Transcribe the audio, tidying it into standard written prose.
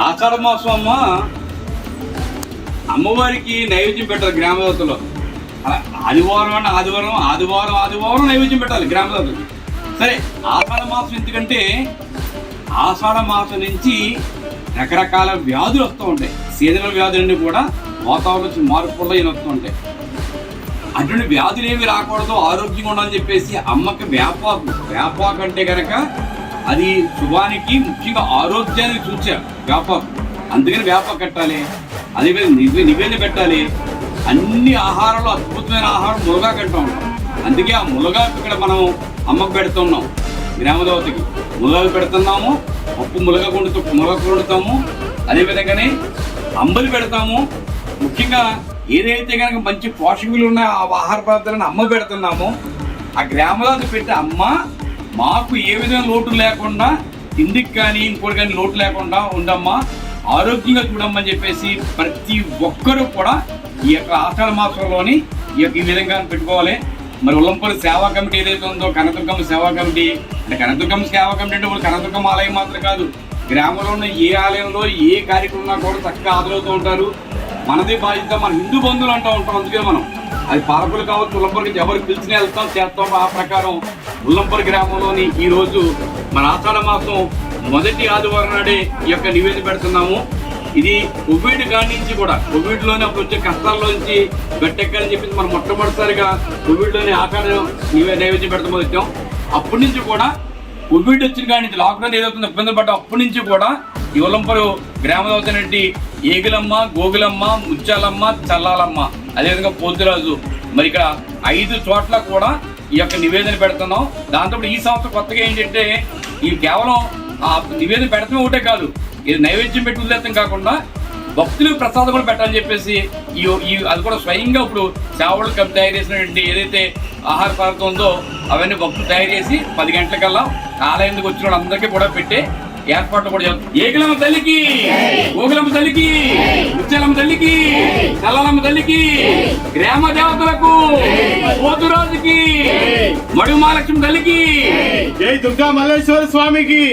ఆషాఢ మాసం అమ్మ అమ్మవారికి నైవేద్యం పెట్టాలి గ్రామదేవతలో. ఆదివారం అంటే ఆదివారం నైవేద్యం పెట్టాలి గ్రామదేవతకి. సరే, ఆషాఢ మాసం ఎందుకంటే ఆషాఢ మాసం నుంచి రకరకాల వ్యాధులు వస్తూ ఉంటాయి. సీజనల్ వ్యాధులన్నీ కూడా వాతావరణం వచ్చి మార్పుల్లో ఈయన వస్తూ ఉంటాయి. అటువంటి వ్యాధులు ఏమి రాకూడదు, ఆరోగ్యంగా ఉండాలని చెప్పేసి అమ్మకి వేపాకు అంటే కనుక అది శుభానికి ముఖ్యంగా ఆరోగ్యానికి సూచారు వేపాకు. అందుకని వేపాకు కట్టాలి. అదేవిధంగా నివేదన పెట్టాలి. అన్ని ఆహారాలు అద్భుతమైన ఆహారం ములగాకు అంటూ ఉంటాం. అందుకే ఆ ములగాకు ఇక్కడ మనం అమ్మకు పెడుతున్నాం. గ్రామదేవతకి ములగాకు పెడుతున్నాము. పప్పు ములగ వండుతాము. అదేవిధంగానే అంబలి పెడతాము. ముఖ్యంగా ఏదైతే కనుక మంచి పోషకులు ఉన్న ఆ ఆహార పదార్థాలను అమ్మ పెడుతున్నామో ఆ గ్రామదేవత పెట్టి అమ్మ మాకు ఏ విధంగా లోటు లేకుండా, తిండికి కానీ ఇంకోటి కానీ లోటు లేకుండా ఉండమ్మా, ఆరోగ్యంగా చూడమ్మని చెప్పేసి ప్రతి ఒక్కరూ కూడా ఈ యొక్క ఆషాఢ మాసంలోని ఈ విధంగా పెట్టుకోవాలి. మరి ఉల్లంపల్లి సేవా కమిటీ ఏదైతే ఉందో కనదుర్గమ్మ సేవా కమిటీ అంటే కనదుర్గమ్మ సేవా కమిటీ అంటే కనదుర్గమ్మ ఆలయం మాత్రం కాదు, గ్రామంలో ఉన్న ఏ ఆలయంలో ఏ కార్యక్రమం కూడా చక్కగా హాజరవుతూ ఉంటారు. మనదే బాధ్యత, మన హిందూ బంధువులు అంటూ ఉంటాం. అందుకే మనం అది పార్కులు కావచ్చు, ఉల్లంపల్లికి ఎవరికి పిలిచిన వెళ్తాం చేస్తాం. ఆ ప్రకారం ఉల్లంపల్లి గ్రామంలోని ఈరోజు మన ఆషాఢ మాసం మొదటి ఆదివారం నాడే ఈ యొక్క నివేదన పెడుతున్నాము. ఇది కోవిడ్ కాడి నుంచి కూడా కోవిడ్లోనే అప్పుడు వచ్చే కష్టాల్లోంచి గట్టెక్కాలని చెప్పేసి మనం మొట్టమొదటిసారిగా కోవిడ్లోనే ఆషాఢ నైవేద్యం పెడతాం వచ్చాం. అప్పటి నుంచి కూడా కోవిడ్ వచ్చిన కాడి నుంచి లాక్డౌన్ ఏదవుతుందో ఇబ్బంది పడ్డా అప్పటి నుంచి కూడా ఈ ఉల్లంపల్లి గ్రామదేవత నుండి ఏగులమ్మ, గోగులమ్మ, ముత్యాలమ్మ, చల్లాలమ్మ, అదేవిధంగా పోతురాజు, మరి ఇక్కడ 5 చోట్ల కూడా ఈ యొక్క నివేదన పెడుతున్నాం. దాంతో ఈ సంవత్సరం కొత్తగా ఏంటంటే ఈ కేవలం ఆ నివేదన పెడతాం ఒకటే కాదు, ఇది నైవేద్యం పెట్టి వదిలేస్తాం కాకుండా భక్తులకు ప్రసాదం కూడా పెట్టాలని చెప్పేసి ఈ అది కూడా స్వయంగా ఇప్పుడు సేవలు తయారు చేసినటువంటి ఏదైతే ఆహార పదార్థం ఉందో అవన్నీ భక్తులు తయారు చేసి 10 గంటలకల్లా ఆలయానికి వచ్చిన వాళ్ళందరికీ కూడా పెట్టే ఏర్పాట్లు కూడా చేస్తాం. ఏకలమ్మ తల్లికి, గోగులమ్మ తల్లికి, ముత్యాలమ్మ తల్లికి, చల్లలమ్మ తల్లికి, గ్రామ దేవతలకు, పోతురాజుకి, మడుమాలక్ష్మి తల్లికి, జై దుర్గా మల్లేశ్వర స్వామికి.